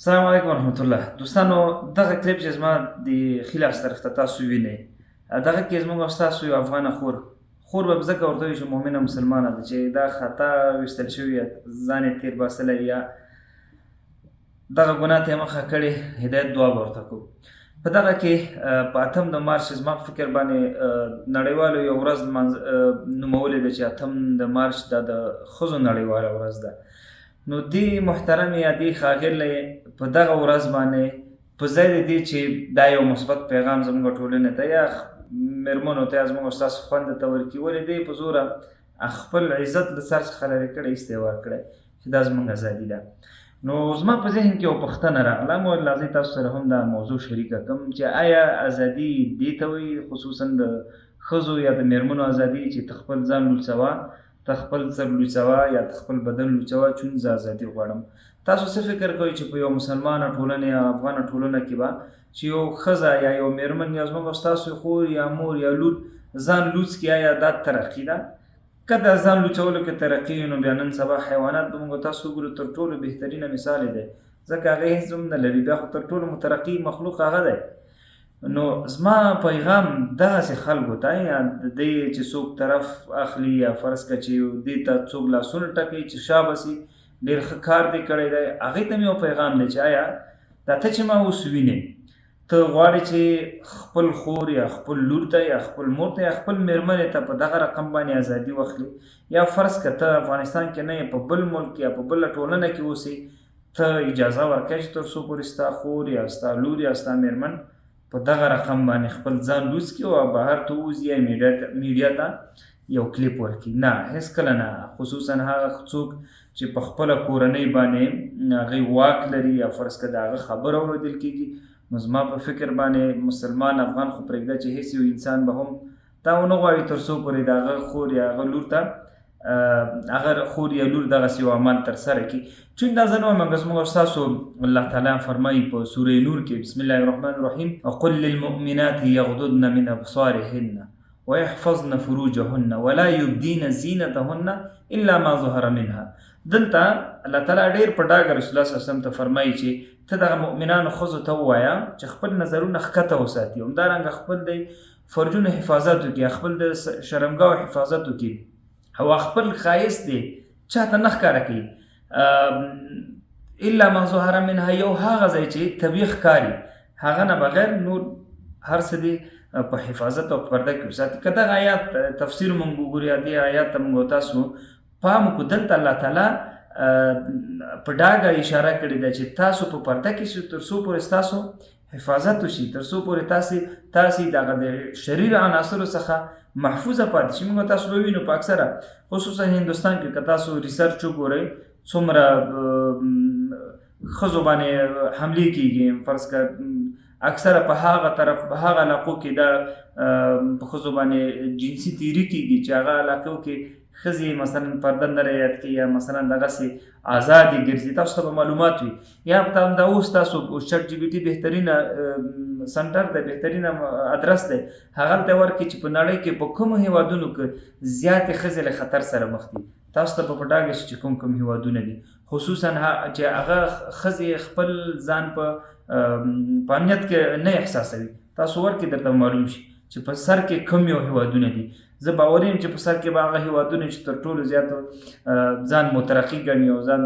السلام علیکم ورحمت الله. دوستانو دغه کلیپ چې زما د خلاص طرف ته تاسو وینئ، دغه کې زموږ او ستاسو یو افغانه خور به ځکه ورته وایي چې مؤمنه مسلمانه ده چې دا خطا ویستل شوي ځان یې تېر باسلی یا دغه ګناه ته یې مخه کړې، هدایت دعا به ورته کوو. په دغه کې په 8 د مارچ زما په فکر باندې نړیوالو یو ورځ نومولې ده چې 8 د مارچ دا د ښځو نړیواله ورځ ده. نو دې محترمې یا دې ښاغلې په دغه ورځ باندې په ځای د دې چې دا یو مثبت پیغام زموږ ټولنې ته یا مېرمنو ته یا زموږ او ستاسو خویندو ته ورکړي، ولې دې په زوره خپل عزت له سر څخه لرې کړی، استعمار کړی چې دا زموږ ازادي ده. نو زما په ذهن کې یو پوښتنه راغله، مولا زه تاسو سره هم دا موضوع شریکه کوم چې آیا ازادي دې ته وایي، خصوصا د ښځو یا د مېرمنو ازادي چې ته خپل ځان لوڅوه، ته خپل سر لوڅوه یا ته خپل بدن لوڅوه، چون زه ازادي غواړم. تاسو څه فکر کوئ چې په یو مسلمانه ټولنه یا افغانه ټولنه کې به چې یو ښځه یا یو مېرمن یا زموږ او ستاسو خور یا مور یا لور ځان لوڅ کړي، آیا دا ترقي ده؟ که دا ځان لوڅولو کې ترقي وي نو بیا نن سبا حیوانات به موږ تاسو وګورو تر ټولو بهترینه مثال دی، ځکه هغه هېڅ هم نه لري، بیا خو تر ټولو مترقي مخلوق هغه دی. نو زما پیغام دغسې خلکو ته یا د دې چې څوک طرف اخلي یا فرض کړه چې دې ته څوک لاسونه ټکوي چې شا بسي ډېر ښه کار دې کړی دی، هغې ته مې یو پیغام دی چې آیا دا ته چې ما اوس وینې، ته غواړې چې خپل خور یا خپل لور ته یا خپل مور ته یا خپل مېرمنې ته په دغه رقم باندې ازادي واخلي، یا فرض کړه ته افغانستان کې نه یې، په بل ملک یا په بله ټولنه کې اوسې، ته اجازه ورکړې چې تر څو پورې ستا خور یا ستا لور یا ستا مېرمن په دغه رقم باندې خپل ځان لوڅ کړي او بهر ته ووځي یا میډیا ته یو کلیپ ورکړي؟ نه، هېڅکله نه. خصوصا هغه څوک چې په خپله کورنۍ باندې هغې واک لري یا فرض کړه د هغه خبره اورېدل کېږي، نو زما په فکر باندې مسلمان افغان خو پرېږده چې هېڅ یو انسان به هم دا ونه غواړي تر څو پورې د هغه خور یا هغه لور ته هغه خور یا لور دغسې یو عمل ترسره کړي. چون دا زه نه وایم، هغه زموږ او ستاسو الله تعالی فرمایي په سوره نور کې بسم الله الرحمن الرحیم وقل للمؤمنات یغضضن من ابصارهن ويحفظن فروجهن ولا يبدين زینتهن الا ما ظهر منها. دلته الله تعالی ډېر په ډاګه رسول الله صلی الله علیه وسلم ته فرمایي چې ته دغه مؤمنانو ښځو ته ووایه چې خپل نظرونه ښکته وساتي، همدارنګه خپل د فرجونو حفاظت وکړي، خپل د شرمګاو حفاظت وکړي او خپل ښایست دی چاته نه ښکاره کړي الا ما ظهر منها، یو هغه ځای چې طبیعي ښکاري هغه نه بغیر نور هر څه دی په حفاظت او پرده کې وساتي. که دغه آیات تفسیر مونږ وګورو یا دې آیات ته مونږ تاسو پام وکړو، دلته الله تعالی په ډاګه اشاره کړې ده چې تاسو په پرده کې شئ تر څو پورې ستاسو حفاظت وشي، تر څو پورې تاسې دغه د شریر عناصرو څخه محفوظه پاتې شي. موږ تاسو به وینو په اکثره خصوصا هندوستان کې که تاسو ریسرچ وګورئ څومره ښځو باندې حملې کېږي، فرض کړه اکثره په هغه طرف په هغه علاقو کې دا په ښځو باندې جنسي تیري کېږي چې هغه علاقو کې ښځې مثلا پرده نه رعایت کوي یا مثلا دغسې آزادې ګرځي. تاسو ته به معلومات وي، یا دا اوس تاسو چټ جی پي ټي بهترینه سنټر دی، بهترینه ادرس دی، هغلته ورکړئ چې په نړۍ کې په کومو هیوادونو کې زیاتې ښځې له خطر سره مخ دي. تاسو ته په ډاګه شي چې کوم هیوادونه دي، خصوصا چې هغه ښځې خپل ځان په امنیت کې نه احساسوي. تاسو ورکړئ درته معلوم شي چې په سر کې کوم یو هیوادونه دي. زه باور یم چې په سر کې به هغه هیوادونه چې تر ټولو زیاتو ځان مترقي ګڼي او ځان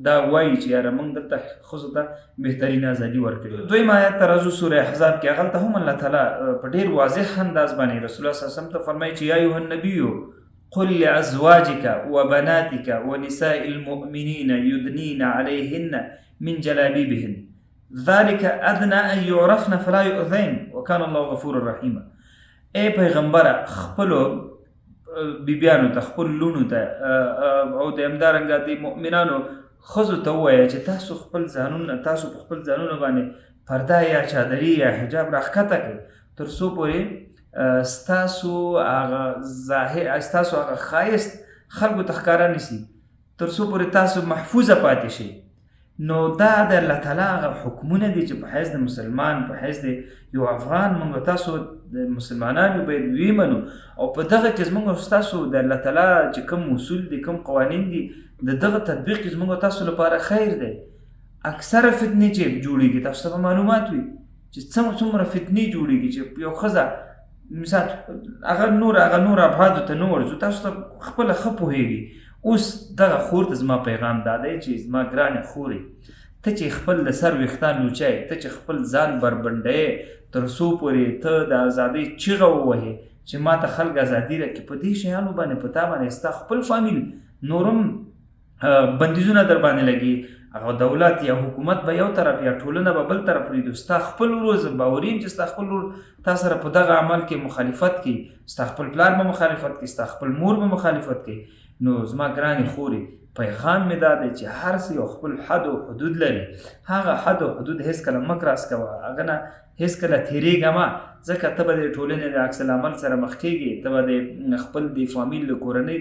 دا وایي چې یاره موږ دلته ښځو ته بهترین ازادي ورکړې. دویم آیت ته راځو سوره احزاب کې، هغلته هم الله تعالی په ډېر واضح انداز باندې رسول الله صلی الله علیه وسلم ته فرمایي چې یا ایها النبي قل لازواجك وبناتك ونساء المؤمنین یدنین علیهن من جلابیبهن ذلك ادنى ان يعرفن فلا يؤذين وكان الله غفورا رحيما. ای پیغمبره خپلو بیبیانو ته، خپل لونو ته او د همدارنګه د مؤمنانو ښځو ته ووایه چې تاسو په خپل ځانونو باندې پرده یا چادري یا حجاب راښکته کړئ تر څو پورې ستاسو هغه ښایست خلکو ته ښکاره نه شي، تر څو پورې تاسو محفوظه پاتې شئ. نو دا د الله تعالی هغه حکمونه دي چې په حیث د مسلمان، په حیث د یو افغان موږ تاسو د مسلمانانو باید ویمنو، او په دغه کې زموږ ستاسو د الله تعالی چې کوم اصول دي، کوم قوانین دي، د دغه تطبیق زموږ تاسو لپاره خیر دی. اکثره فتنې چې جوړېږي تاسو ته به معلومات وي چې څومره فتنې جوړېږي چې یو ښځه مثال هغه نور ابعادو ته نه ورځو، تاسو ته خپله ښه پوهېږي. اوس دغه خور ته زما پیغام دا دی چې زما ګرانې خورې، ته چې خپل د سر ویښتان لوچی، ته چې خپل ځان بربنډی تر څو پورې ته د ازادۍ چیغه ووهې چې ما ته خلک ازادي راکړي، په دې شیانو باندې په تا باندې ستا خپل فامیل نورم بندیزونه در باندې لګي، هغه دولت یا حکومت به یو طرف یا ټولنه به بل طرف پرېږدو، ستا خپل ورور زه باوري یم چې ستا خپل ورور تا سره په دغه عمل کې مخالفت کوي، ستا خپل پلار به مخالفت کوي، ستا خپل مور به مخالفت کوي. نو زما ګرانې خورې پیغام مې دا دی چې هر څه یو خپل حد او حدود لري، هغه حد او حدود هېڅکله مه کراس کوه، هغه نه هېڅکله تېرېږه مه، ځکه ته به د ټولنې د عکس العمل سره مخ کېږي، ته به د خپل د فامیل د کورنۍ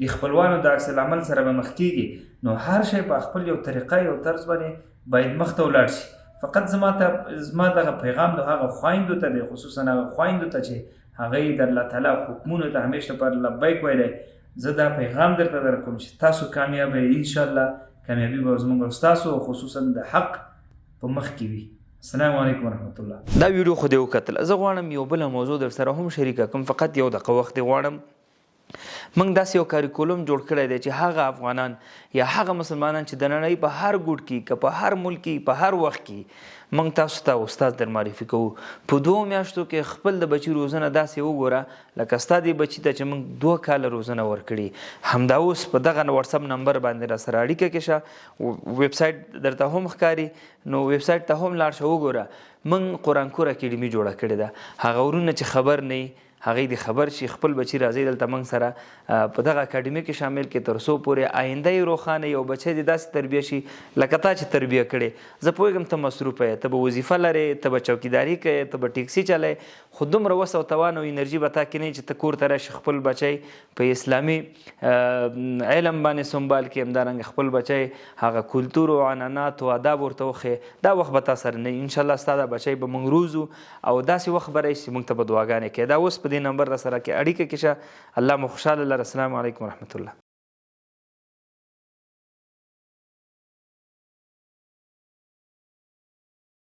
د خپلوانو د عکس العمل سره به مخ کېږي. نو هر شی په خپل یو طریقه یو طرز باندې باید مخ ته ولاړ شي. فقط زما دغه پیغام د هغه خویندو ته دی، خصوصا هغه خویندو ته چې هغوی د الله تعالی حکمونو ته همیشه لپاره لبیک ویلی، زه دا پیغام درته درکوم چې تاسو کامیاب یې، انشاءالله کامیابي به زموږ او ستاسو خصوصا د حق په مخ کې وي. السلام علیکم ورحمت الله. دا ویډیو خو دې وکتل، زه غواړم یو بله موضوع در سره هم شریکه کړم، فقط یو دقیقه وخت دې غواړم. موږ داسې یو کاریکولم جوړ کړی دی چې هغه افغانان یا هغه مسلمانان چې د نړۍ په هر ګوټ کې که په هر ملک کې په هر وخت کې موږ تاسو ته استاد در معرفي کوو. په 2 میاشتو کې خپل د بچي روزنه داسې وګوره لکه ستا دې بچي ته چې موږ 2 کاله روزنه ورکړي. همدا اوس په دغه واتساپ نمبر باندې را سره اړیکه کې شه، ویب سایټ درته هم ښکاري، نو ویب سایټ ته هم لاړ شه وګوره. موږ قرآن کور اکیډمي جوړه کړې ده، هغه ورونه چې خبر نه هغې د خبر شي خپل بچي راځي دلته موږ سره په دغه اکاډمي کې شامل کړي تر څو پورې آینده یې روښانه یو بچی دې داسې تربیه شي لکه تا چې تربیه کړې. زه پوهېږم ته مصروفه یې، ته به وظیفه لرې، ته به چوکیداري کوې، ته به ټیکسي چلوې، خو دومره وس او توان او انرژي به تا کې نه چې ته کور ته راشي خپل بچی په اسلامي علم باندې سنبال کړي، همدارنګه خپل بچی هغه کلتور او عنعنات او آداب ورته وښیې. دا وخت به تا سره نه، انشاءالله ستا دا بچی به موږ روزو او داسې وخت به راشي چې موږ ته به دعاګانې کوي. دا اوس په دې نمبر را سره کې اړیکه کې شه. الله مو خوشحاله لره. السلام علیکم ورحمت الله.